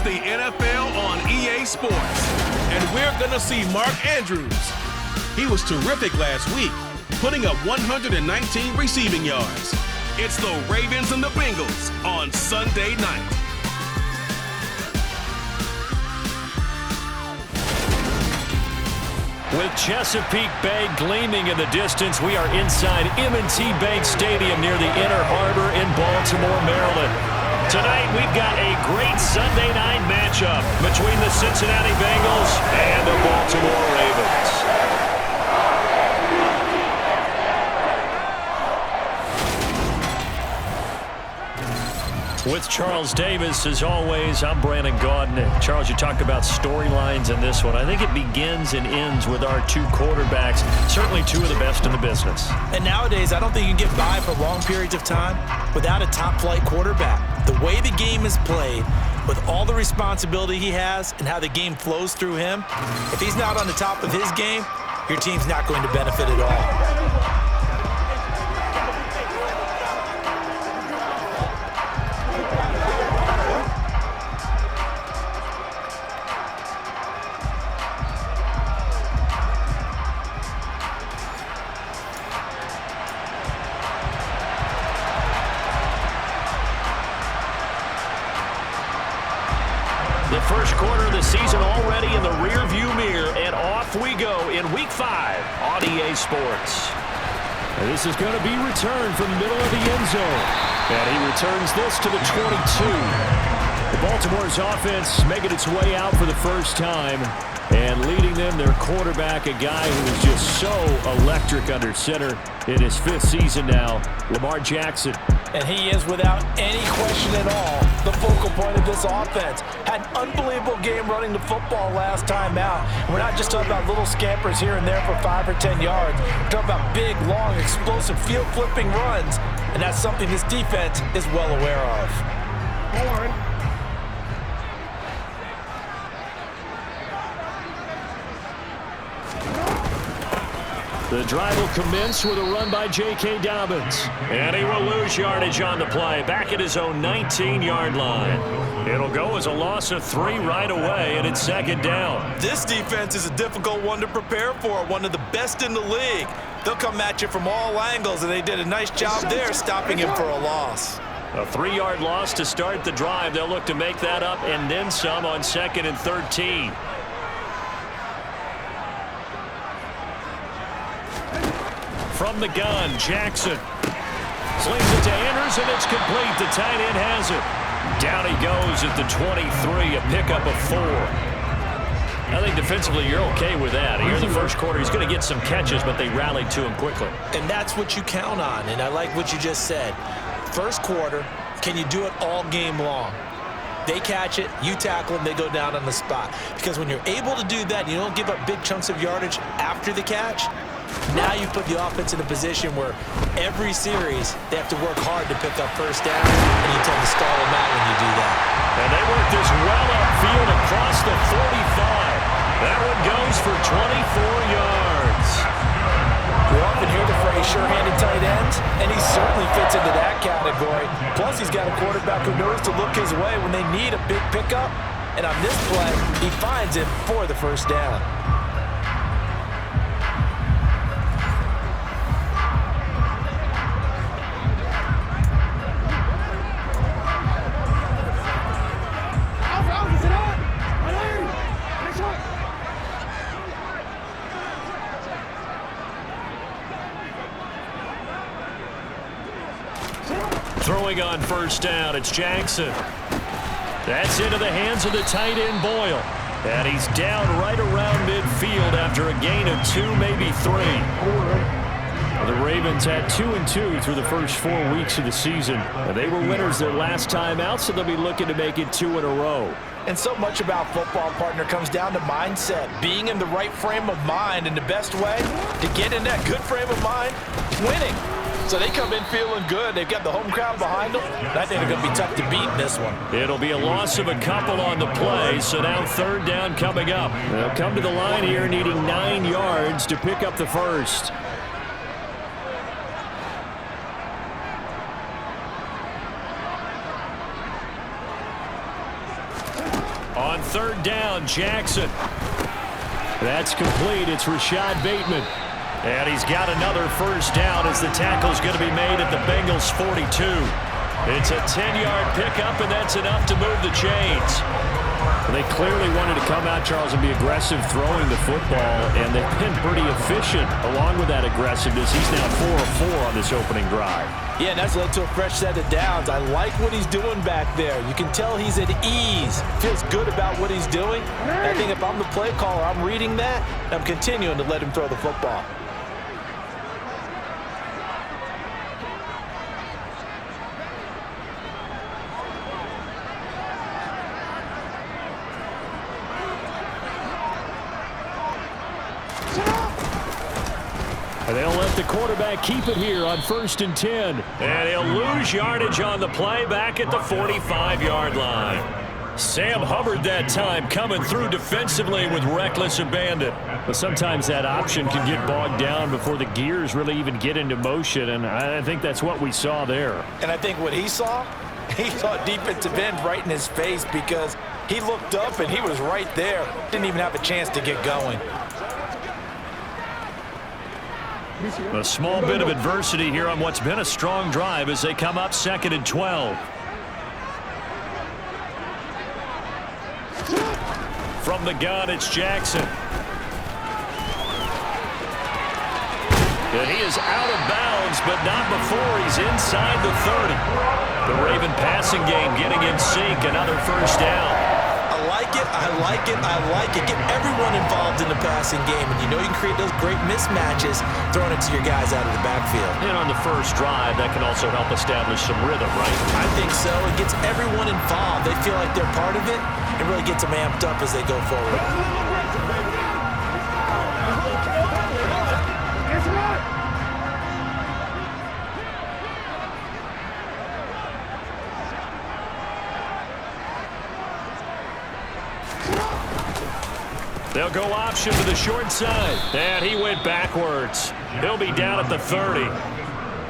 the NFL on EA Sports. And we're going to see Mark Andrews. He was terrific last week, putting up 119 receiving yards. It's the Ravens and the Bengals on Sunday night. With Chesapeake Bay gleaming in the distance, we are inside M&T Bank Stadium near the Inner Harbor in Baltimore, Maryland. Tonight, we've got a great Sunday night matchup between the Cincinnati Bengals and the Baltimore Ravens. With Charles Davis, as always, I'm Brandon Gaudin. Charles, you talked about storylines in this one. I think it begins and ends with our two quarterbacks, certainly two of the best in the business. And nowadays, I don't think you can get by for long periods of time without a top-flight quarterback. The way the game is played, with all the responsibility he has and how the game flows through him, if he's not on the top of his game, your team's not going to benefit at all. The first quarter of the season already in the rearview mirror, and off we go in Week 5 on EA Sports. And this is going to be returned from the middle of the end zone. And he returns this to the 22. The Baltimore's offense making its way out for the first time. And leading them, their quarterback, a guy who is just so electric under center in his 5th season now, Lamar Jackson. And he is, without any question at all, the focal point of this offense. Had an unbelievable game running the football last time out. We're not just talking about little scampers here and there for 5 or 10 yards. We're talking about big, long, explosive, field-flipping runs. And that's something this defense is well aware of. The drive will commence with a run by J.K. Dobbins. And he will lose yardage on the play, back at his own 19-yard line. It'll go as a loss of 3 right away, and it's second down. This defense is a difficult one to prepare for, one of the best in the league. They'll come at you from all angles, and they did a nice job there stopping him for a loss. A 3-yard loss to start the drive. They'll look to make that up and then some on 2nd and 13. From the gun, Jackson slings it to Andrews, and it's complete. The tight end has it. Down he goes at the 23, a pickup of 4. I think defensively you're okay with that. Here in the first quarter, he's going to get some catches, but they rallied to him quickly. And that's what you count on, and I like what you just said. First quarter, can you do it all game long? They catch it, you tackle them, they go down on the spot. Because when you're able to do that, you don't give up big chunks of yardage after the catch. Now you put the offense in a position where every series they have to work hard to pick up first down, and you tend to stall them out when you do that. And they work this well upfield across the 45. That one goes for 24 yards. We often hear the phrase sure-handed tight ends, and he certainly fits into that category. Plus, he's got a quarterback who knows to look his way when they need a big pickup. And on this play, he finds it for the first down. Throwing on first down, it's Jackson. That's into the hands of the tight end, Boyle. And he's down right around midfield after a gain of 2, maybe 3. The Ravens had 2-2 through the first 4 weeks of the season. They were winners their last time out, so they'll be looking to make it 2 in a row. And so much about football, partner, comes down to mindset. Being in the right frame of mind, and the best way to get in that good frame of mind, winning. So they come in feeling good. They've got the home crowd behind them. And I think they're going to be tough to beat in this one. It'll be a loss of a couple on the play, so now third down coming up. They'll come to the line here needing 9 yards to pick up the first. third down. Jackson. That's complete. It's Rashad Bateman. And he's got another first down as the tackle's going to be made at the Bengals' 42. It's a 10-yard pickup, and that's enough to move the chains. They clearly wanted to come out, Charles, and be aggressive throwing the football, and they've been pretty efficient along with that aggressive-ness. He's now 4 of 4 on this opening drive. Yeah, and that's led to a fresh set of downs. I like what he's doing back there. You can tell he's at ease. Feels good about what he's doing. And I think if I'm the play caller, I'm reading that, and I'm continuing to let him throw the football. And they'll let the quarterback keep it here on 1st and 10. And he'll lose yardage on the play back at the 45-yard line. Sam Hubbard that time coming through defensively with reckless abandon. But sometimes that option can get bogged down before the gears really even get into motion, and I think that's what we saw there. And I think what he saw defensive end right in his face because he looked up and he was right there. Didn't even have a chance to get going. A small bit of adversity here on what's been a strong drive as they come up 2nd and 12. From the gun, it's Jackson. And he is out of bounds, but not before he's inside the 30. The Raven passing game getting in sync, another first down. I like it, I like it, I like it. Get everyone involved in the passing game, and you know you can create those great mismatches throwing it to your guys out of the backfield. And on the first drive, that can also help establish some rhythm, right? I think so. It gets everyone involved. They feel like they're part of it and really gets them amped up as they go forward. They'll go option to the short side. And he went backwards. He'll be down at the 30.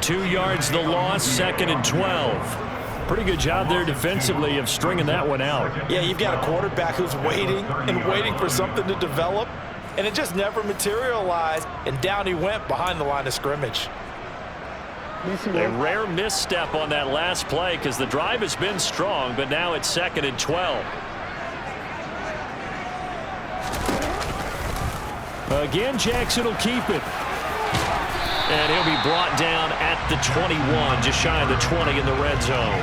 2 yards the loss, 2nd and 12. Pretty good job there defensively of stringing that one out. Yeah, you've got a quarterback who's waiting and waiting for something to develop, and it just never materialized, and down he went behind the line of scrimmage. A rare misstep on that last play because the drive has been strong, but now it's 2nd and 12. Again, Jackson will keep it. And he'll be brought down at the 21, just shy of the 20 in the red zone.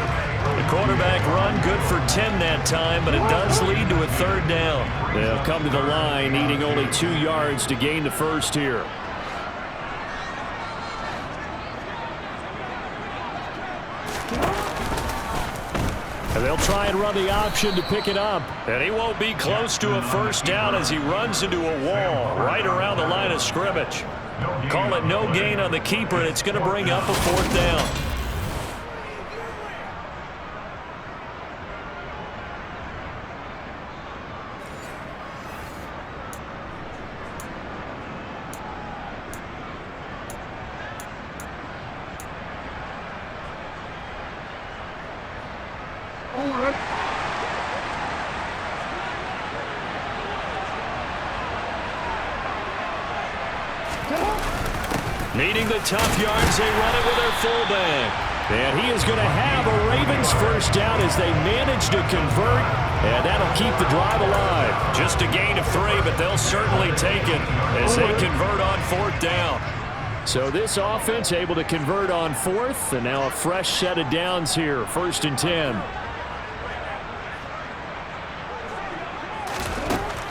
The quarterback run good for 10 that time, but it does lead to a third down. They'll come to the line, needing only 2 yards to gain the first here. And they'll try and run the option to pick it up. And he won't be close to a first down as he runs into a wall right around the line of scrimmage. Call it no gain on the keeper, and it's going to bring up a 4th down. Needing the tough yards, they run it with their fullback. And he is going to have a Ravens first down as they manage to convert, and that'll keep the drive alive. Just a gain of 3, but they'll certainly take it as they convert on 4th down. So this offense able to convert on 4th, and now a fresh set of downs here, 1st and 10.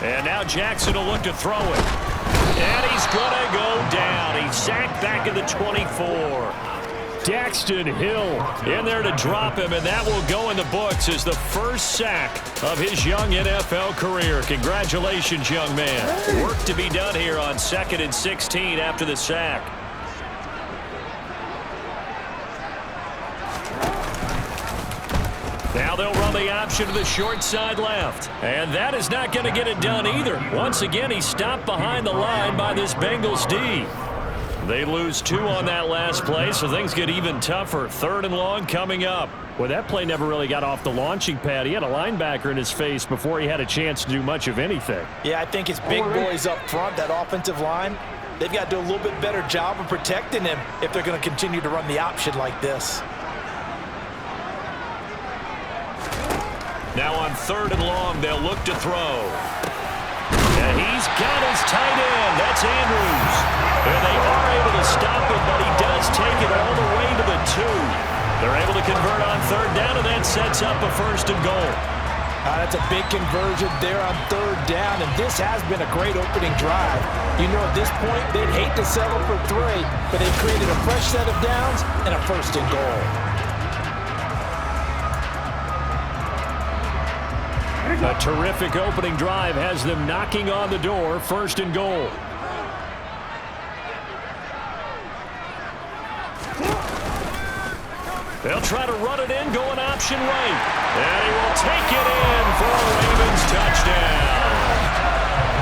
And now Jackson will look to throw it. And he's going to go down. He's sacked back at the 24. Daxton Hill in there to drop him, and that will go in the books as the first sack of his young NFL career. Congratulations, young man. Work to be done here on 2nd and 16 after the sack. Now they'll run the option to the short side left. And that is not going to get it done either. Once again, he's stopped behind the line by this Bengals D. They lose 2 on that last play, so things get even tougher. 3rd and long coming up. Well, that play never really got off the launching pad. He had a linebacker in his face before he had a chance to do much of anything. Yeah, I think his big boys up front, that offensive line, they've got to do a little bit better job of protecting him if they're going to continue to run the option like this. Now on 3rd and long, they'll look to throw. And he's got his tight end. That's Andrews. And they are able to stop him, but he does take it all the way to the 2. They're able to convert on 3rd down, and that sets up a 1st and goal. That's a big conversion there on 3rd down, and this has been a great opening drive. You know, at this point, they'd hate to settle for 3, but they've created a fresh set of downs and a 1st and goal. A terrific opening drive has them knocking on the door. 1st and goal. They'll try to run it in, going option right. And he will take it in for a Ravens touchdown.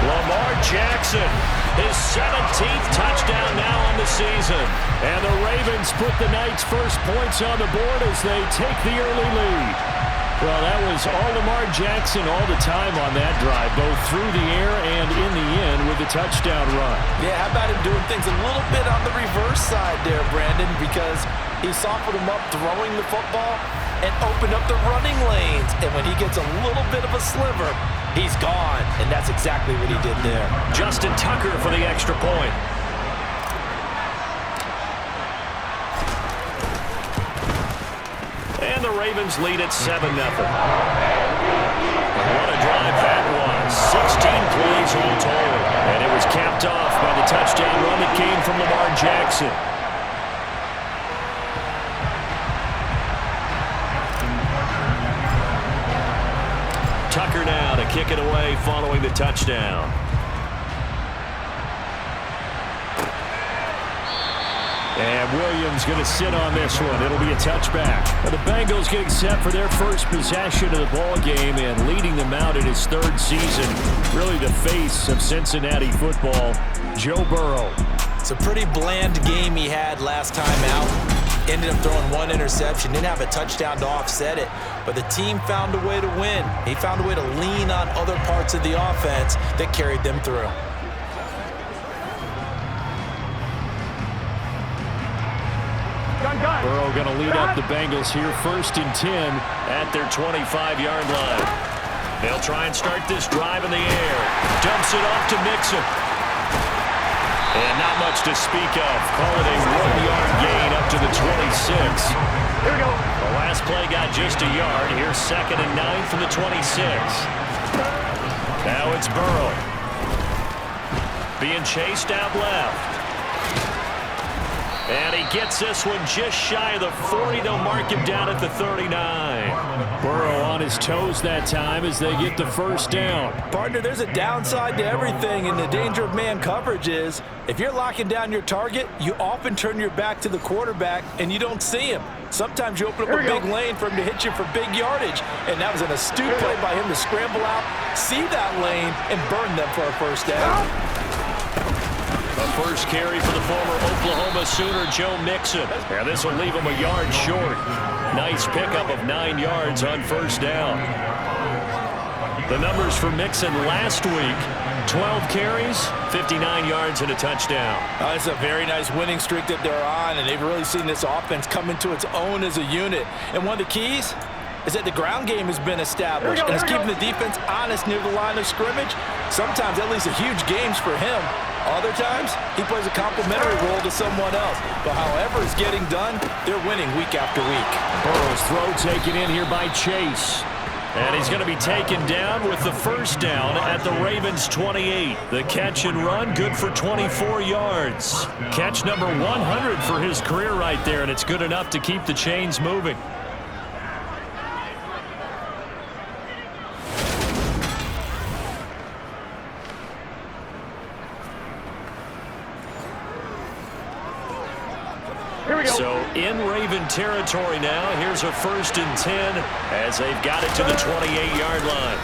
Lamar Jackson, his 17th touchdown now on the season. And the Ravens put the night's first points on the board as they take the early lead. Well, that was all Lamar Jackson all the time on that drive, both through the air and in the end with the touchdown run. Yeah, how about him doing things a little bit on the reverse side there, Brandon, because he softened him up throwing the football and opened up the running lanes. And when he gets a little bit of a sliver, he's gone. And that's exactly what he did there. Justin Tucker for the extra point. And the Ravens lead at 7-0. What a drive that was. 16 plays all told. And it was capped off by the touchdown run that came from Lamar Jackson. Tucker now to kick it away following the touchdown. And Williams going to sit on this one. It'll be a touchback. The Bengals getting set for their first possession of the ball game and leading them out in his 3rd season. Really the face of Cincinnati football, Joe Burrow. It's a pretty bland game he had last time out. Ended up throwing 1 interception. Didn't have a touchdown to offset it. But the team found a way to win. He found a way to lean on other parts of the offense that carried them through. Burrow going to lead up the Bengals here 1st and 10 at their 25-yard line. They'll try and start this drive in the air. Dumps it off to Mixon. And not much to speak of. Call it a 1-yard gain up to the 26. Here we go. The last play got just a yard. Here's 2nd and 9 from the 26. Now it's Burrow. Being chased out left. And he gets this one just shy of the 40. They'll mark him down at the 39. Burrow on his toes that time as they get the 1st down. Partner, there's a downside to everything, and the danger of man coverage is if you're locking down your target, you often turn your back to the quarterback and you don't see him. Sometimes you open up a big lane for him to hit you for big yardage, and that was an astute play by him to scramble out, see that lane, and burn them for a 1st down. A first carry for the former Oklahoma Sooner, Joe Mixon. And this will leave him a yard short. Nice pickup of 9 yards on 1st down. The numbers for Mixon last week, 12 carries, 59 yards and a touchdown. It's a very nice winning streak that they're on, and they've really seen this offense come into its own as a unit. And one of the keys is that the ground game has been established, and it's keeping the defense honest near the line of scrimmage. Sometimes that leads to huge games for him. Other times, he plays a complementary role to someone else. But however it's getting done, they're winning week after week. Burrow's throw taken in here by Chase. And he's going to be taken down with the 1st down at the Ravens' 28. The catch and run, good for 24 yards. Catch number 100 for his career right there, and it's good enough to keep the chains moving. So in Raven territory now. Here's a 1st and 10 as they've got it to the 28-yard line.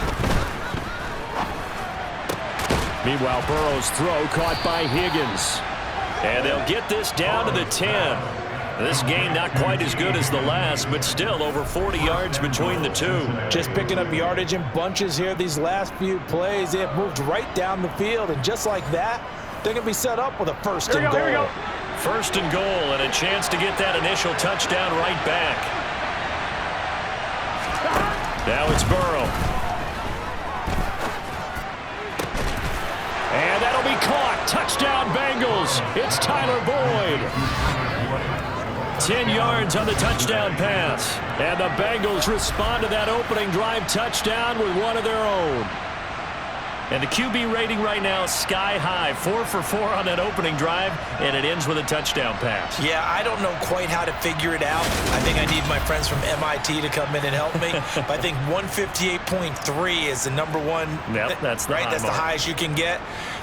Meanwhile, Burrow's throw caught by Higgins. And they'll get this down to the 10. This game not quite as good as the last, but still over 40 yards between the two. Just picking up yardage in bunches here. These last few plays, they have moved right down the field. And just like that, they're going to be set up with a first and goal. Here we go. First and goal, and a chance to get that initial touchdown right back. Now it's Burrow. And that'll be caught. Touchdown, Bengals. It's Tyler Boyd. 10 yards on the touchdown pass. And the Bengals respond to that opening drive touchdown with one of their own. And the QB rating right now is sky high. 4 for 4 on that opening drive, and it ends with a touchdown pass. Yeah, I don't know quite how to figure it out. I think I need my friends from MIT to come in and help me. But I think 158.3 is the number one. Yep, that's the right. high That's mark. the highest you can get.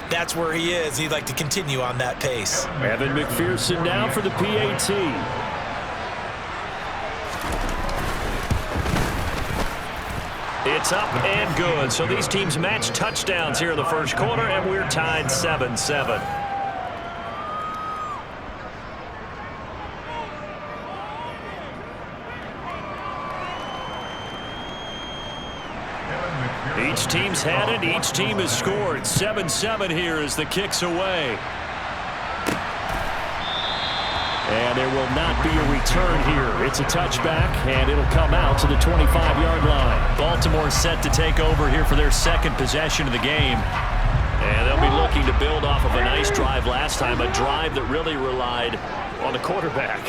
That's where he is. He'd like to continue on that pace. Evan McPherson now for the PAT. It's up and good. So these teams match touchdowns here in the first quarter, and we're tied 7-7. Each team's had it. Each team has scored. 7-7 here as the kick's away. And there will not be a return here. It's a touchback, and it'll come out to the 25-yard line. Baltimore set to take over here for their second possession of the game. And they'll be looking to build off of a nice drive last time, a drive that really relied on the quarterback.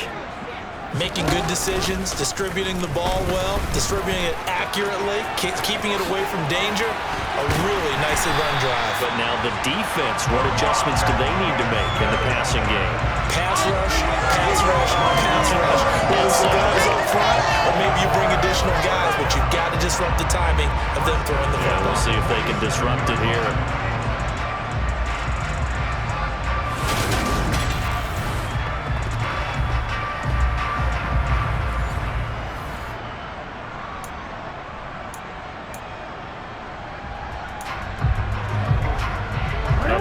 Making good decisions, distributing the ball well, distributing it accurately, keeping it away from danger. A really nicely run drive. But now the defense, what adjustments do they need to make in the passing game? Pass rush, pass rush, pass rush. Multiple guys up front, or maybe you bring additional guys, but you've got to disrupt the timing of them throwing the football. We'll see if they can disrupt it here.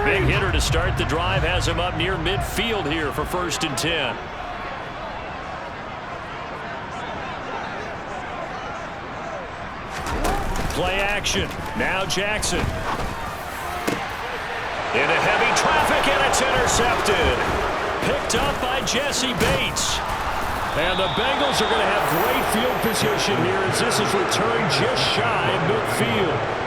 Big hitter to start the drive has him up near midfield here for 1st and 10. Play action. Now Jackson. Into heavy traffic, and it's intercepted. Picked up by Jesse Bates. And the Bengals are going to have great field position here as this is returned just shy of midfield.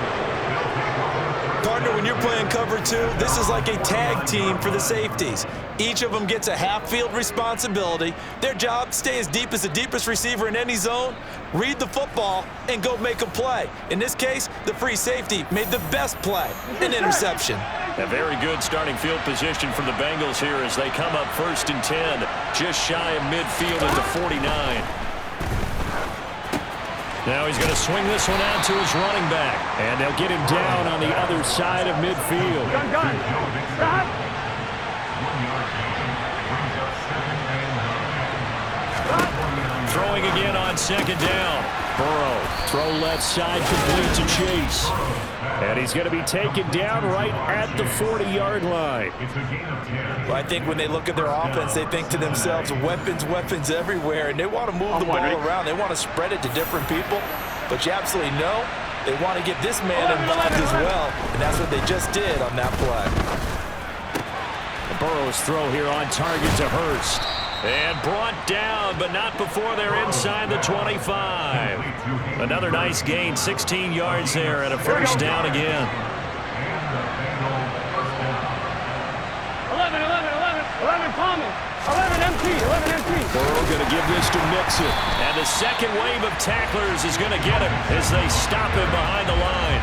Partner, when you're playing cover 2, this is like a tag team for the safeties. Each of them gets a half-field responsibility. Their job, stay as deep as the deepest receiver in any zone, read the football, and go make a play. In this case, the free safety made the best play, an interception. A very good starting field position from the Bengals here as they come up 1st and 10, just shy of midfield at the 49. Now he's going to swing this one out to his running back. And they'll get him down on the other side of midfield. Throwing again on 2nd down. Burrow, throw left side, complete to Chase. And he's going to be taken down right at the 40-yard line. Well, I think when they look at their offense, they think to themselves, weapons, weapons everywhere, and they want to move the ball around. They want to spread it to different people, but you absolutely know they want to get this man involved as well, and that's what they just did on that play. Burrow's throw here on target to Hurst. And brought down, but not before they're inside the 25. Another nice gain, 16 yards there, and a first down again. 11 Palmer, 11 MT. Burrow going to give this to Mixon. And the second wave of tacklers is going to get him as they stop him behind the line.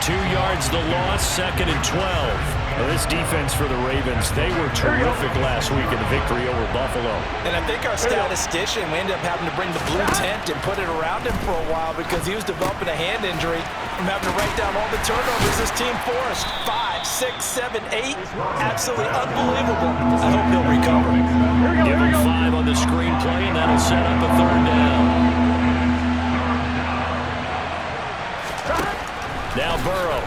2 yards the loss, 2nd and 12. Well, this defense for the Ravens, they were terrific last week in the victory over Buffalo. And I think our statistician, we ended up having to bring the blue tent and put it around him for a while because he was developing a hand injury from having to write down all the turnovers this team forced. 5, 6, 7, 8. Absolutely unbelievable. I hope he'll recover. Give him 5 on the screenplay, and that'll set up a 3rd down. Now Burrow.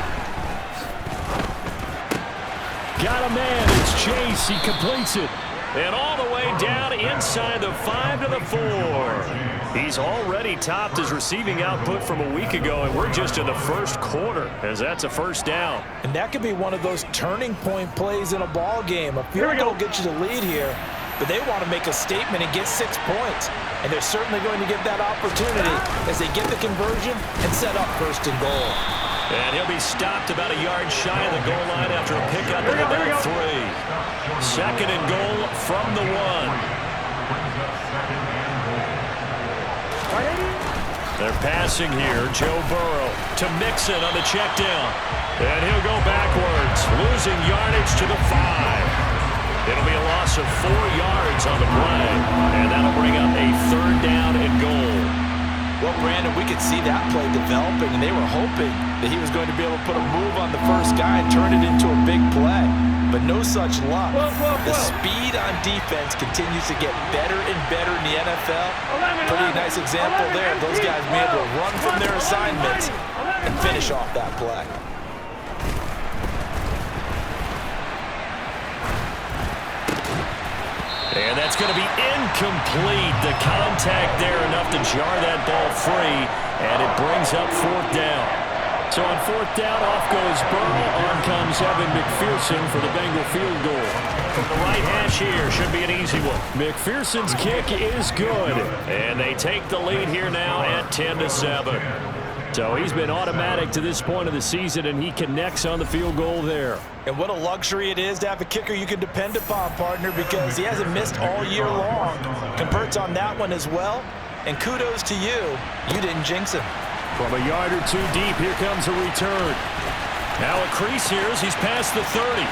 Got a man. It's chase. He completes it. And all the way down inside the 5 to the 4. He's already topped his receiving output from a week ago, and we're just in the first quarter, as that's a first down. And that could be one of those turning point plays in a ball game. A field goal gets you the lead here, but they want to make a statement and get 6 points. And they're certainly going to get that opportunity as they get the conversion and set up first and goal. And he'll be stopped about a yard shy of the goal line after a pickup of about 3. Second and goal from the 1. They're passing here. Joe Burrow to Mixon on the check down. And he'll go backwards, losing yardage to the 5. It'll be a loss of 4 yards on the play. And that'll bring up a third down and goal. Well, Brandon, we could see that play developing, and they were hoping that he was going to be able to put a move on the first guy and turn it into a big play. But no such luck. The speed on defense continues to get better and better in the NFL. Pretty nice example there. Those guys being able to run from their assignments and finish off that play. And that's going to be incomplete. The contact there enough to jar that ball free, and it brings up fourth down. So on fourth down, off goes Burrow. On comes Evan McPherson for the Bengal field goal. From the right hash here, should be an easy one. McPherson's kick is good. And they take the lead here now at 10-7. So he's been automatic to this point of the season, and he connects on the field goal there. And what a luxury it is to have a kicker you can depend upon, partner, because he hasn't missed all year long. Converts on that one as well. And kudos to you. You didn't jinx him. From a yard or two deep, here comes a return. Now a crease here as he's past the 30.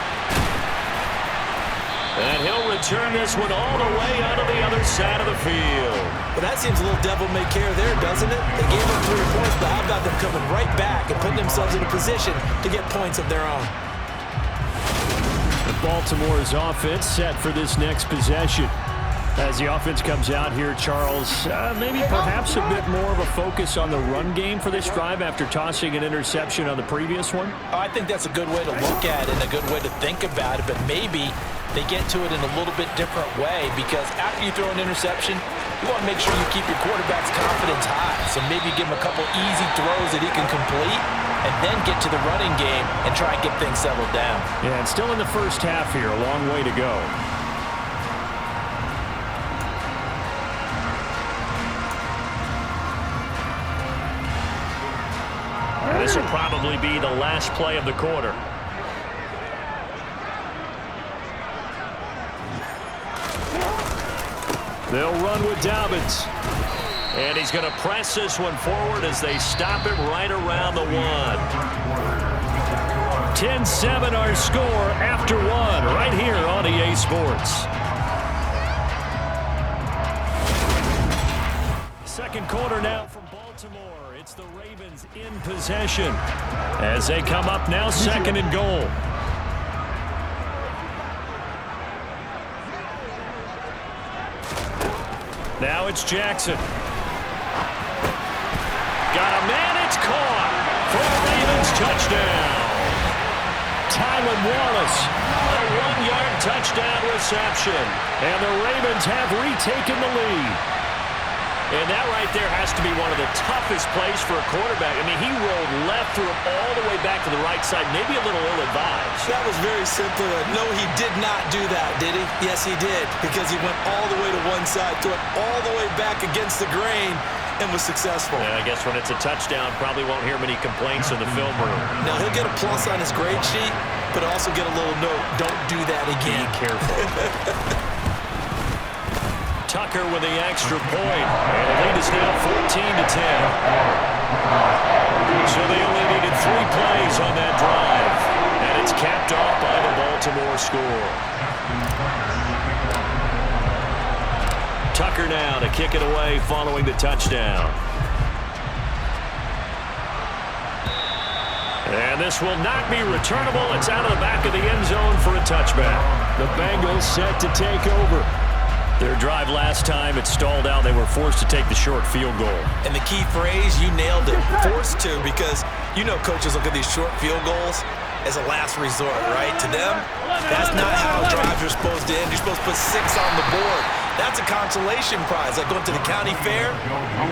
And he'll return this one all the way onto the other side of the field. Well, that seems a little devil-may-care there, doesn't it? They gave up 3 points, but how about them coming right back and putting themselves in a position to get points of their own? Baltimore's offense set for this next possession. As the offense comes out here, Charles, maybe perhaps a bit more of a focus on the run game for this drive after tossing an interception on the previous one? I think that's a good way to look at it and a good way to think about it, but maybe they get to it in a little bit different way, because after you throw an interception, you want to make sure you keep your quarterback's confidence high. So maybe give him a couple easy throws that he can complete, and then get to the running game and try and get things settled down. Yeah, and still in the first half here, a long way to go. And this will probably be the last play of the quarter. They'll run with Dobbins. And he's going to press this one forward as they stop him right around the 1. 10-7 our score after 1 right here on EA Sports. Second quarter now from Baltimore. It's the Ravens in possession as they come up now second and goal. Now it's Jackson. Got a man, it's caught for a Ravens touchdown. Tylan Wallace. A 1-yard touchdown reception. And the Ravens have retaken the lead. And that right there has to be one of the toughest plays for a quarterback. I mean, he rolled left, threw it all the way back to the right side, maybe a little ill-advised. That was very simple. No, he did not do that, did he? Yes, he did, because he went all the way to one side, threw it all the way back against the grain, and was successful. And I guess when it's a touchdown, probably won't hear many complaints in the film room. Now, he'll get a plus on his grade sheet, but also get a little note, don't do that again. Be careful. Tucker with the extra point. And the lead is now 14-10. So they only needed 3 plays on that drive. And it's capped off by the Baltimore score. Tucker now to kick it away following the touchdown. And this will not be returnable. It's out of the back of the end zone for a touchback. The Bengals set to take over. Their drive last time, it stalled out. They were forced to take the short field goal. And the key phrase, you nailed it, forced to, because you know coaches look at these short field goals as a last resort, right? To them, that's not how drives are supposed to end. You're supposed to put 6 on the board. That's a consolation prize. Like going to the county fair,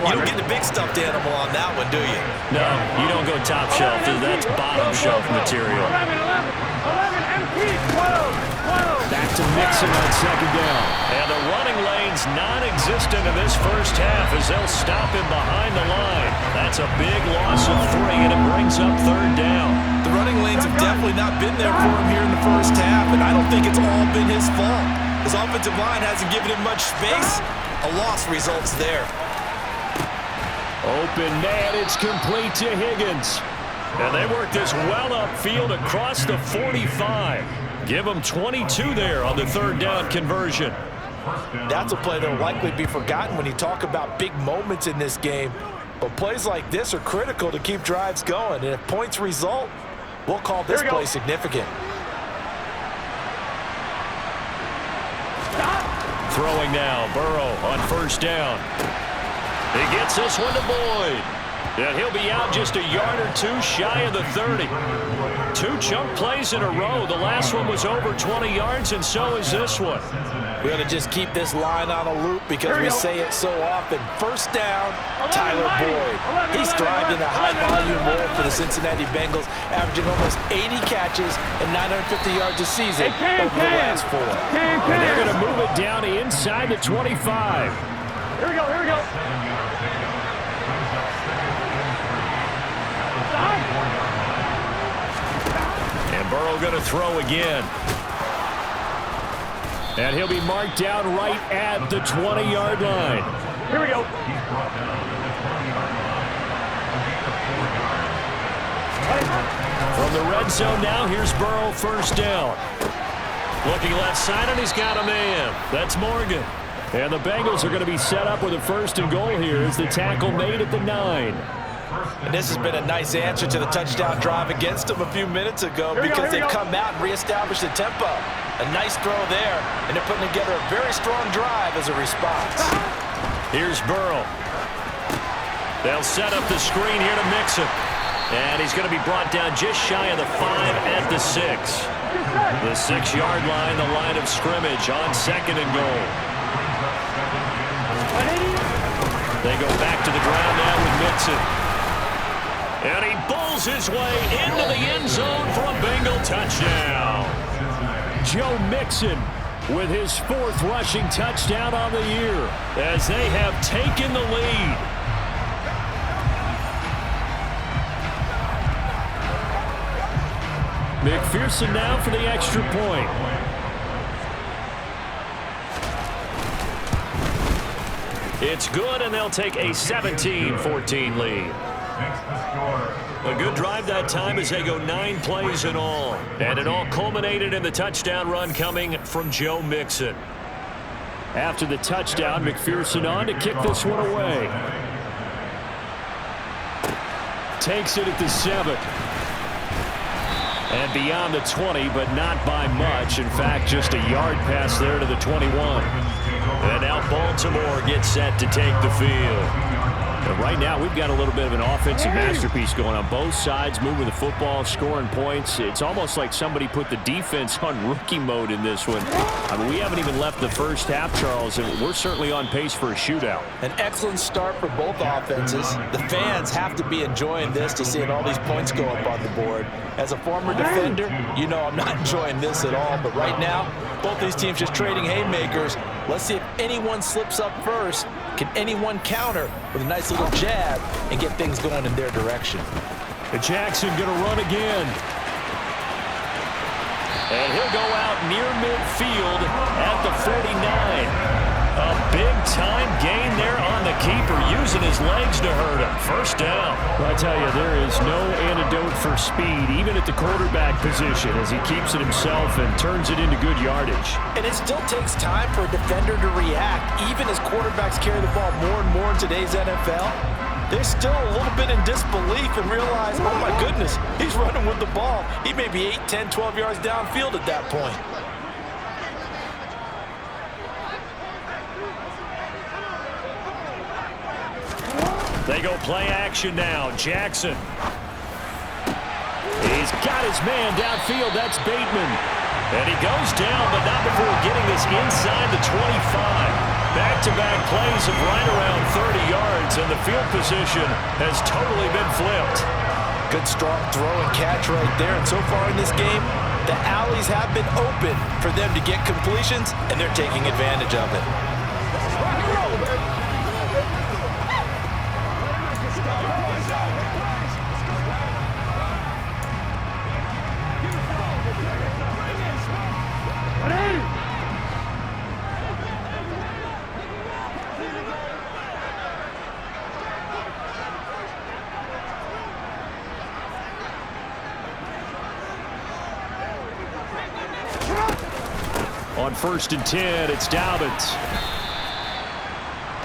you don't get the big stuffed animal on that one, do you? No, you don't go top shelf. That's bottom shelf material. 11 empty, 12. Back to Mixon on second down. And the running lane's non-existent in this first half as they'll stop him behind the line. That's a big loss of 3, and it brings up third down. The running lanes have definitely not been there for him here in the first half, and I don't think it's all been his fault. His offensive line hasn't given him much space. A loss results there. Open man, it's complete to Higgins. And they work this well upfield across the 45. Give them 22 there on the third down conversion. That's a play that will likely be forgotten when you talk about big moments in this game. But plays like this are critical to keep drives going. And if points result, we'll call this play significant. Throwing now, Burrow on first down. He gets this one to Boyd. And he'll be out just a yard or 2 shy of the 30. 2 chunk plays in a row. The last one was over 20 yards, and so is this one. We're going to just keep this line on a loop because we say it so often. First down, Tyler Boyd. He's thrived in a high-volume role for the Cincinnati Bengals, averaging almost 80 catches and 950 yards a season over the last 4. And they're going to move it down inside the 25. Here we go. And Burrow going to throw again. And he'll be marked down right at the 20-yard line. Here we go. From the red zone now, here's Burrow first down. Looking left side, and he's got a man. That's Morgan. And the Bengals are going to be set up with a first and goal here as the tackle made at the 9. And this has been a nice answer to the touchdown drive against them a few minutes ago because they've come out and reestablished the tempo. A nice throw there, and they're putting together a very strong drive as a response. Here's Burrow. They'll set up the screen here to Mixon. And he's going to be brought down just shy of the 5 at the 6. The 6-yard line, the line of scrimmage on second and goal. They go back to the ground now with Mixon. And he bowls his way into the end zone for a Bengal touchdown. Joe Mixon with his 4th rushing touchdown on the year as they have taken the lead. McPherson now for the extra point. It's good, and they'll take a 17-14 lead. A good drive that time as they go 9 plays in all. And it all culminated in the touchdown run coming from Joe Mixon. After the touchdown, McPherson on to kick this one away. Takes it at the 7. And beyond the 20, but not by much. In fact, just a yard pass there to the 21. And now Baltimore gets set to take the field. But right now, we've got a little bit of an offensive masterpiece going on both sides, moving the football, scoring points. It's almost like somebody put the defense on rookie mode in this one. I mean, we haven't even left the first half, Charles, and we're certainly on pace for a shootout. An excellent start for both offenses. The fans have to be enjoying this to seeing all these points go up on the board. As a former defender, you know I'm not enjoying this at all. But right now, both these teams just trading haymakers. Let's see if anyone slips up first. Can anyone counter with a nice little jab and get things going in their direction? And Jackson going to run again. And he'll go out near midfield at the 49. A big-time gain there on the keeper, using his legs to hurt him. First down. Well, I tell you, there is no antidote for speed, even at the quarterback position, as he keeps it himself and turns it into good yardage. And it still takes time for a defender to react, even as quarterbacks carry the ball more and more in today's NFL. They're still a little bit in disbelief and realize, oh my goodness, he's running with the ball. He may be 8, 10, 12 yards downfield at that point. They go play action now. Jackson. He He's got his man downfield. That's Bateman. And he goes down, but not before getting us inside the 25. Back-to-back plays of right around 30 yards, and the field position has totally been flipped. Good strong throw and catch right there. And so far in this game, the alleys have been open for them to get completions, and they're taking advantage of it. On 1st and 10, it's Dobbins.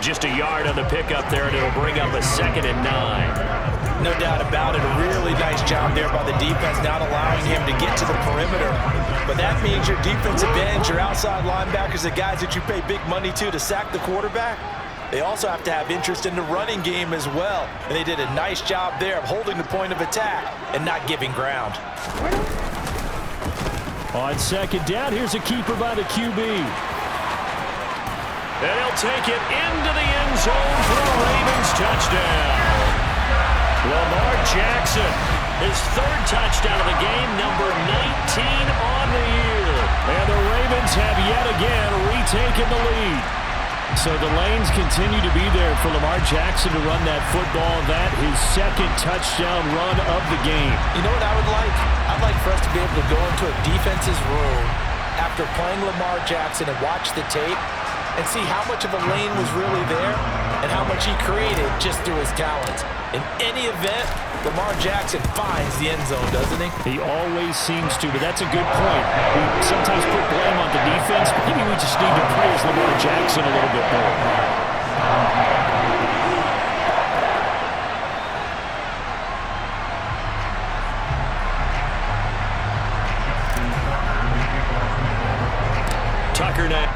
Just a yard on the pickup there, and it'll bring up a 2nd and 9. No doubt about it. A really nice job there by the defense, not allowing him to get to the perimeter. But that means your defensive ends, your outside linebackers, the guys that you pay big money to sack the quarterback, they also have to have interest in the running game as well. And they did a nice job there of holding the point of attack and not giving ground. On 2nd down, here's a keeper by the QB. And he'll take it into the end zone for a Ravens touchdown. Lamar Jackson, his 3rd touchdown of the game, number 19 on the year. And the Ravens have yet again retaken the lead. So the lanes continue to be there for Lamar Jackson to run that football. That his 2nd touchdown run of the game. You know what I would like? I'd like for us to be able to go into a defense's room after playing Lamar Jackson and watch the tape and see how much of a lane was really there and how much he created just through his talent. In any event, Lamar Jackson finds the end zone, doesn't he? He always seems to, but that's a good point. We sometimes put blame on the defense, but maybe we just need to praise Lamar Jackson a little bit more. Tucker now.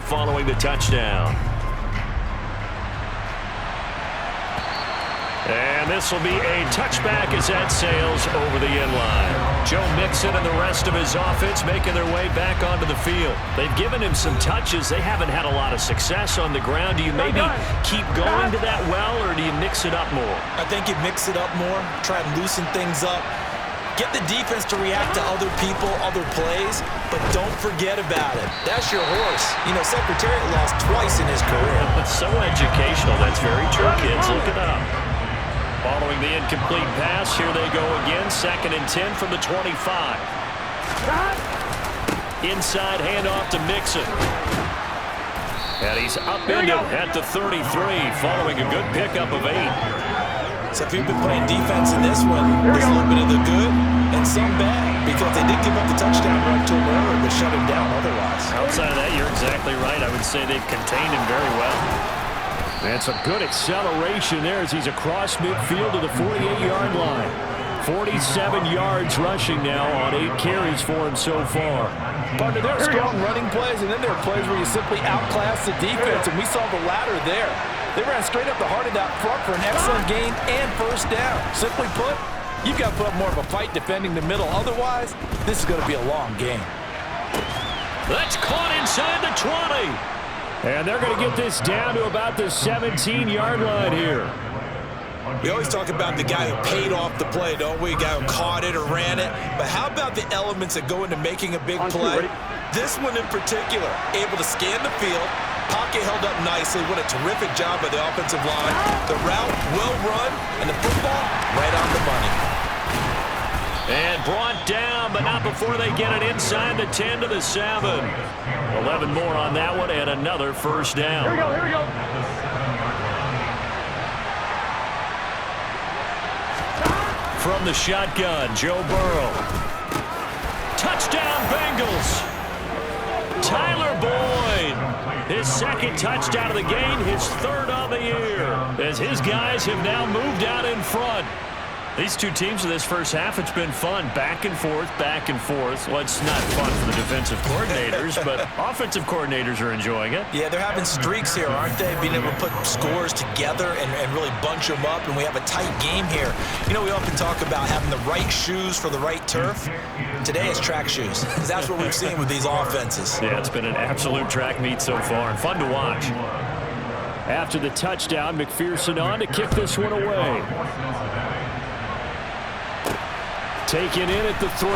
Following the touchdown. And this will be a touchback as that sails over the end line. Joe Mixon and the rest of his offense making their way back onto the field. They've given him some touches. They haven't had a lot of success on the ground. Do you maybe keep going to that well, or do you mix it up more? I think you mix it up more, try and loosen things up. Get the defense to react to other people, other plays, but don't forget about it. That's your horse. You know, Secretariat lost twice in his career. So educational. That's very true, kids. Look it up. Following the incomplete pass, here they go again. 2nd and 10 from the 25. Inside handoff to Mixon. And he's upended at the 33 following a good pickup of 8. So if you've been playing defense in this one, there's a little bit of the good and some bad, because they did give up the touchdown run to him earlier, but shut him down otherwise. Outside of that, you're exactly right. I would say they've contained him very well. And some good acceleration there as he's across midfield to the 48-yard line. 47 yards rushing now on 8 carries for him so far. Partner, there are strong running plays, and then there are plays where you simply outclass the defense, and we saw the latter there. They ran straight up the heart of that front for an excellent gain and 1st down. Simply put, you've got to put up more of a fight defending the middle. Otherwise, this is going to be a long game. That's caught inside the 20. And they're going to get this down to about the 17-yard line here. We always talk about the guy who paid off the play, don't we? The guy who caught it or ran it. But how about the elements that go into making a big play? This one in particular, able to scan the field, pocket held up nicely. What a terrific job by the offensive line. The route well run, and the football right on the money. And brought down, but not before they get it inside the 10 to the 7. 11 more on that one, and another first down. Here we go, here we go. From the shotgun, Joe Burrow. Touchdown, Bengals. Tyler Boyd, his second touchdown of the game, his third of the year, as his guys have now moved out in front. These two teams in this first half, it's been fun. Back and forth, back and forth. Well, it's not fun for the defensive coordinators, but offensive coordinators are enjoying it. Yeah, they're having streaks here, aren't they? Being able to put scores together and really bunch them up, and we have a tight game here. You know, we often talk about having the right shoes for the right turf. Today it's track shoes. That's what we've seen with these offenses. Yeah, it's been an absolute track meet so far, and fun to watch. After the touchdown, McPherson on to kick this one away. Taken in at the 3.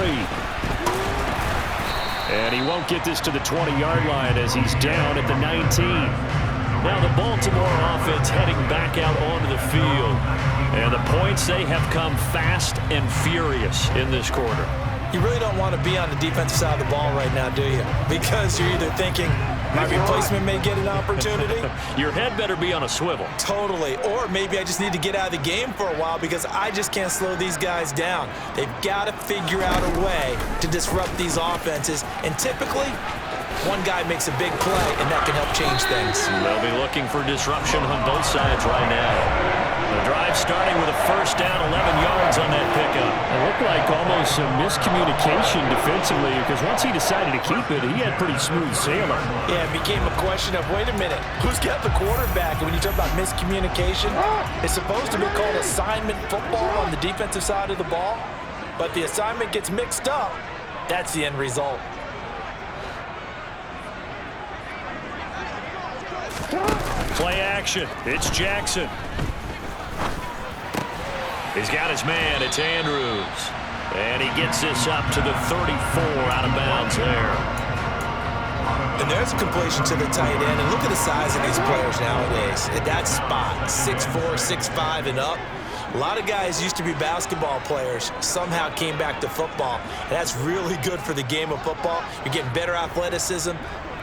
And he won't get this to the 20-yard line as he's down at the 19. Now the Baltimore offense heading back out onto the field. And the points, they have come fast and furious in this quarter. You really don't want to be on the defensive side of the ball right now, do you? Because you're either thinking, my replacement may get an opportunity. Your head better be on a swivel. Totally. Or maybe I just need to get out of the game for a while because I just can't slow these guys down. They've got to figure out a way to disrupt these offenses. And typically, one guy makes a big play, and that can help change things. They'll be looking for disruption on both sides right now. The drive starting with a first down, 11 yards on that pickup. It looked like almost some miscommunication defensively because once he decided to keep it, he had pretty smooth sailing. Yeah, it became a question of, wait a minute, who's got the quarterback? And when you talk about miscommunication, it's supposed to be called assignment football on the defensive side of the ball, but the assignment gets mixed up. That's the end result. Play action. It's Jackson. He's got his man. It's Andrews. And he gets this up to the 34 out of bounds there. And there's a completion to the tight end. And look at the size of these players nowadays. At that spot, 6'4", 6'5", and up. A lot of guys used to be basketball players, somehow came back to football. And that's really good for the game of football. You're getting better athleticism,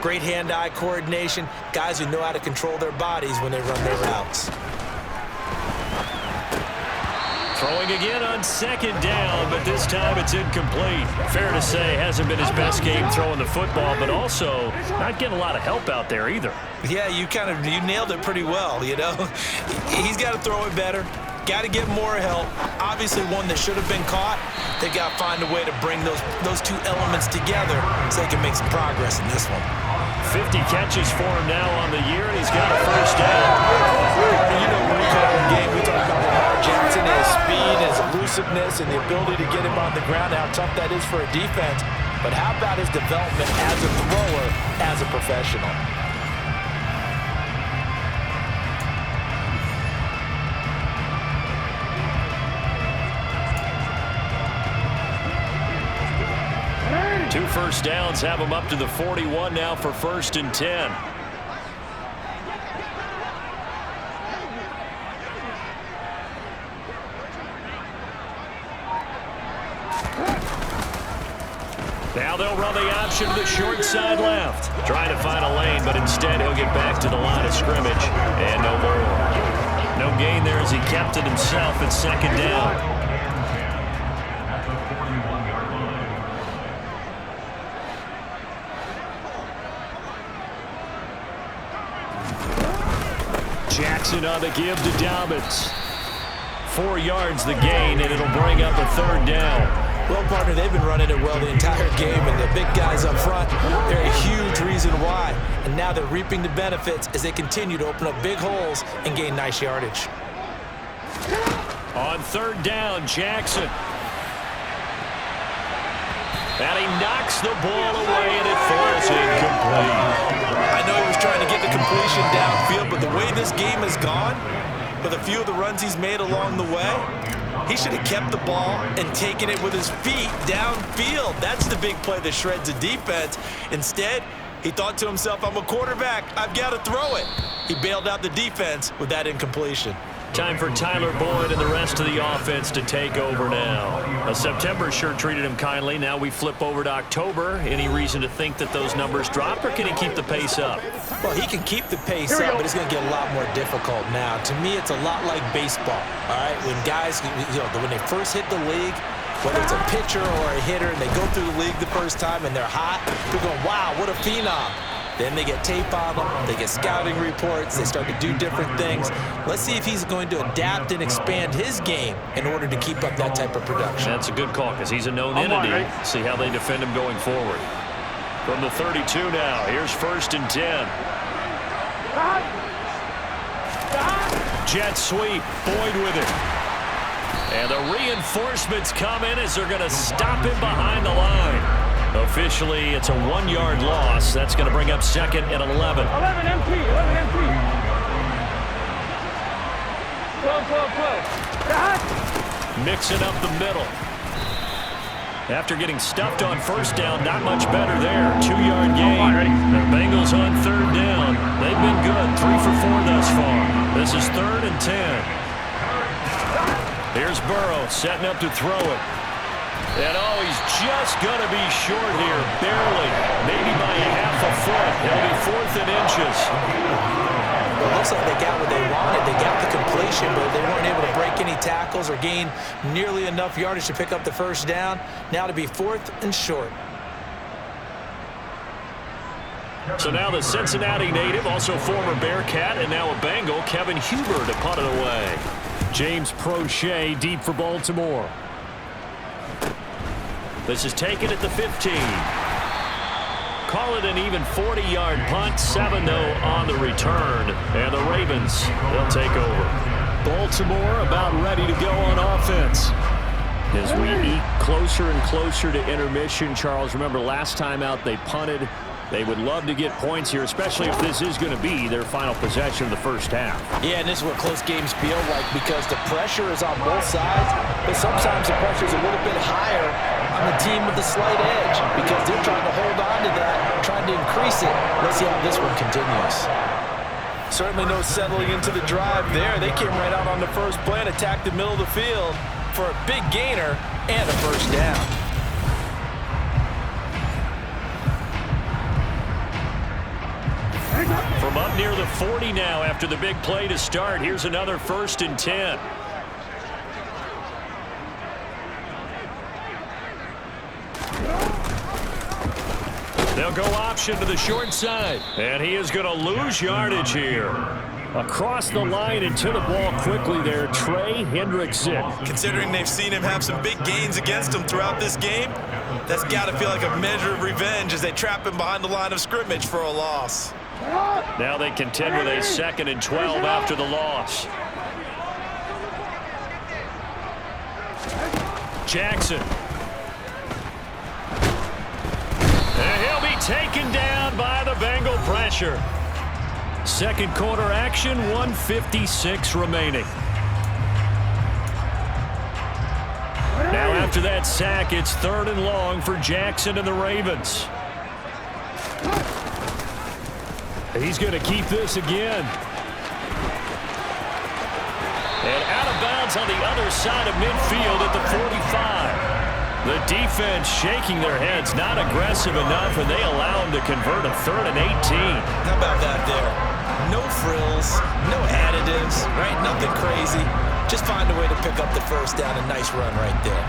great hand-eye coordination, guys who know how to control their bodies when they run their routes. Throwing again on second down, but this time it's incomplete. Fair to say, hasn't been his best game throwing the football, but also not getting a lot of help out there either. Yeah, you nailed it pretty well, you know. He's got to throw it better. Got to get more help. Obviously one that should have been caught. They got to find a way to bring those two elements together so they can make some progress in this one. 50 catches for him now on the year, and he's got a first down. You know, when we call the game, we talk about Lamar Jackson and his speed, his elusiveness, and the ability to get him on the ground, how tough that is for a defense. But how about his development as a thrower, as a professional? Two first downs have him up to the 41 now for 1st and 10. Now they'll run the option to the short side left. Trying to find a lane, but instead he'll get back to the line of scrimmage. And no more. No gain there as he kept it himself at 2nd down. Jackson on the give to Dobbins. 4 yards the gain, and it'll bring up a 3rd down. Well, partner, they've been running it well the entire game, and the big guys up front, they're a huge reason why. And now they're reaping the benefits as they continue to open up big holes and gain nice yardage. On 3rd down, Jackson. And he knocks the ball away, and it falls incomplete. I know he was trying to get the completion downfield, but the way this game has gone, with a few of the runs he's made along the way. He should have kept the ball and taken it with his feet downfield. That's the big play that shreds the defense. Instead, he thought to himself, I'm a quarterback. I've got to throw it. He bailed out the defense with that incompletion. Time for Tyler Boyd and the rest of the offense to take over now. September sure treated him kindly. Now we flip over to October. Any reason to think that those numbers drop, or can he keep the pace up? Well, he can keep the pace up, but it's going to get a lot more difficult now. To me, it's a lot like baseball, all right? When guys, when they first hit the league, whether it's a pitcher or a hitter, and they go through the league the first time and they're hot, they're going, wow, what a phenom. Then they get tape on them, they get scouting reports, they start to do different things. Let's see if he's going to adapt and expand his game in order to keep up that type of production. That's a good call because he's a known entity. See how they defend him going forward. From the 32 now, here's 1st and 10. Jet sweep, Boyd with it. And the reinforcements come in as they're going to stop him behind the line. Officially, it's a 1-yard loss. That's going to bring up 2nd and 11. 11 MT, 11 MT. Close. Mixing up the middle. After getting stuffed on 1st down, not much better there. 2-yard gain. The Bengals on 3rd down. They've been good, 3 for 4 thus far. This is 3rd and 10. Here's Burrow setting up to throw it. And he's just going to be short here, barely, maybe by a half a foot. It'll be 4th and inches. Well, it looks like they got what they wanted. They got the completion, but they weren't able to break any tackles or gain nearly enough yardage to pick up the 1st down. Now to be 4th and short. So now the Cincinnati native, also former Bearcat, and now a Bengal, Kevin Huber, to punt it away. James Prochet deep for Baltimore. This is taken at the 15. Call it an even 40-yard punt, 7-0 on the return. And the Ravens, they'll take over. Baltimore about ready to go on offense. As we eat closer and closer to intermission, Charles, remember last time out they punted. They would love to get points here, especially if this is going to be their final possession of the 1st half. Yeah, and this is what close games feel like because the pressure is on both sides, but sometimes the pressure is a little bit higher on the team with the slight edge because they're trying to hold on to that, trying to increase it. Let's see how this one continues. Certainly no settling into the drive there. They came right out on the first play and attacked the middle of the field for a big gainer and a 1st down. From up near the 40 now after the big play to start. Here's another 1st and 10. They'll go option to the short side. And he is going to lose yardage here. Across the line and to the ball quickly there, Trey Hendrickson. Considering they've seen him have some big gains against him throughout this game, that's got to feel like a measure of revenge as they trap him behind the line of scrimmage for a loss. Now they contend with a 2nd and 12 after the loss. Jackson. And he'll be taken down by the Bengal pressure. 2nd quarter action, 1:56 remaining. Now after that sack, it's 3rd and long for Jackson and the Ravens. He's going to keep this again. And out of bounds on the other side of midfield at the 45. The defense shaking their heads, not aggressive enough, and they allow him to convert a 3rd and 18. How about that there? No frills, no additives, right? Nothing crazy. Just find a way to pick up the 1st down. A nice run right there.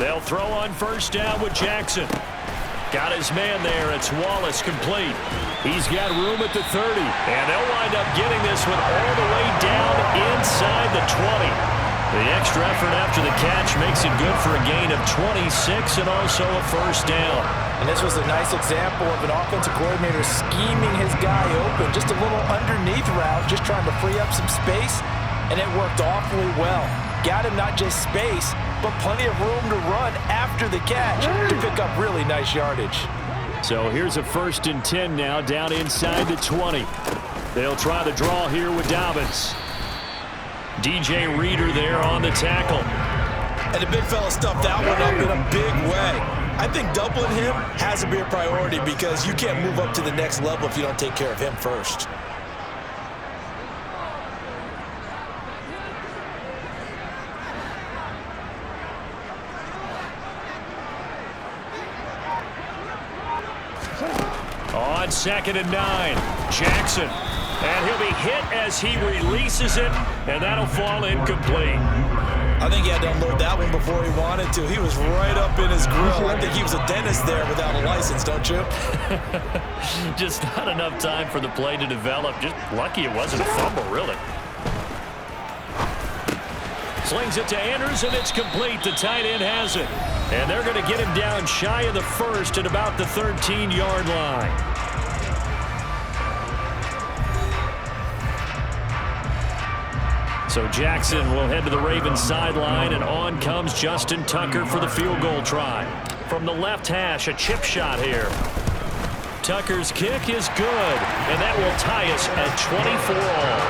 They'll throw on 1st down with Jackson. Got his man there. It's Wallace complete. He's got room at the 30. And they'll wind up getting this one all the way down inside the 20. The extra effort after the catch makes it good for a gain of 26 and also a 1st down. And this was a nice example of an offensive coordinator scheming his guy open. Just a little underneath route, just trying to free up some space. and it worked awfully well. Got him not just space, but plenty of room to run after the catch to pick up really nice yardage. So here's a 1st and 10 now, down inside the 20. They'll try the draw here with Dobbins. DJ Reader there on the tackle. And the big fella stuffed that one up in a big way. I think doubling him has to be a priority because you can't move up to the next level if you don't take care of him first. On 2nd and 9, Jackson. And he'll be hit as he releases it, and that'll fall incomplete. I think he had to unload that one before he wanted to. He was right up in his grill. I think he was a dentist there without a license, don't you? Just not enough time for the play to develop. Just lucky it wasn't a fumble, really. Slings it to Andrews, and it's complete. The tight end has it. And they're going to get him down shy of the 1st at about the 13-yard line. So Jackson will head to the Ravens sideline, and on comes Justin Tucker for the field goal try. From the left hash, a chip shot here. Tucker's kick is good, and that will tie us at 24-all.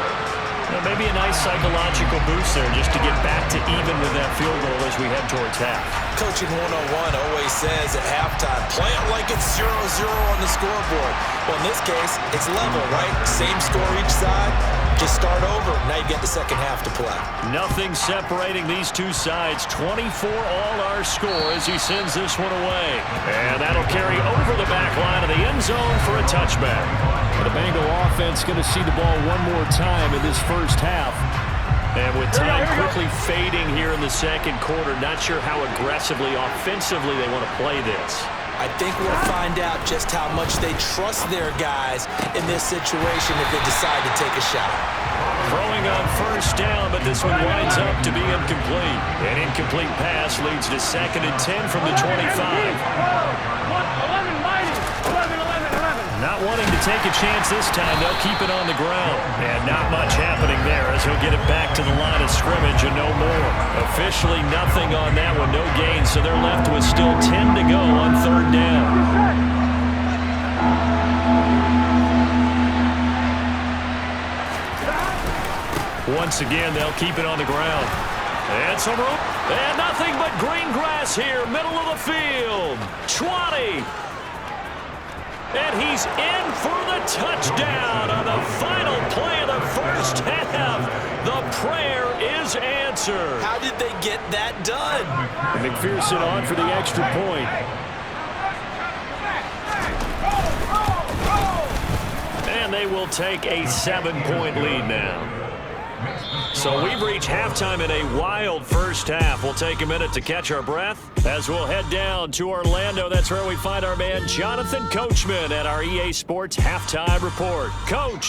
Well, maybe a nice psychological boost there just to get back to even with that field goal as we head towards half. Coaching 101 always says at halftime, play it like it's 0-0 on the scoreboard. Well, in this case, it's level, right? Same score each side. Just start over. Now you get the second half to play. Nothing separating these two sides. 24-all our score as he sends this one away. And that'll carry over the back line of the end zone for a touchback. The Bengal offense going to see the ball one more time in this first half. And with time quickly fading here in the second quarter, not sure how aggressively, offensively they want to play this. I think we'll find out just how much they trust their guys in this situation if they decide to take a shot. Throwing on 1st down, but this one winds up to be incomplete. An incomplete pass leads to 2nd and 10 from the 25. Not wanting to take a chance this time, they'll keep it on the ground. And not much happening there as he'll get it back to the line of scrimmage and no more. Officially nothing on that one, no gain, so they're left with still 10 to go on 3rd down. Once again, they'll keep it on the ground. And some room. And nothing but green grass here, middle of the field. 20. And he's in for the touchdown on the final play of the first half. The prayer is answered. How did they get that done? McPherson on for the extra point. And they will take a 7-point lead now. So we've reached halftime in a wild first half. We'll take a minute to catch our breath as we'll head down to Orlando. That's where we find our man Jonathan Coachman at our EA Sports Halftime Report. Coach.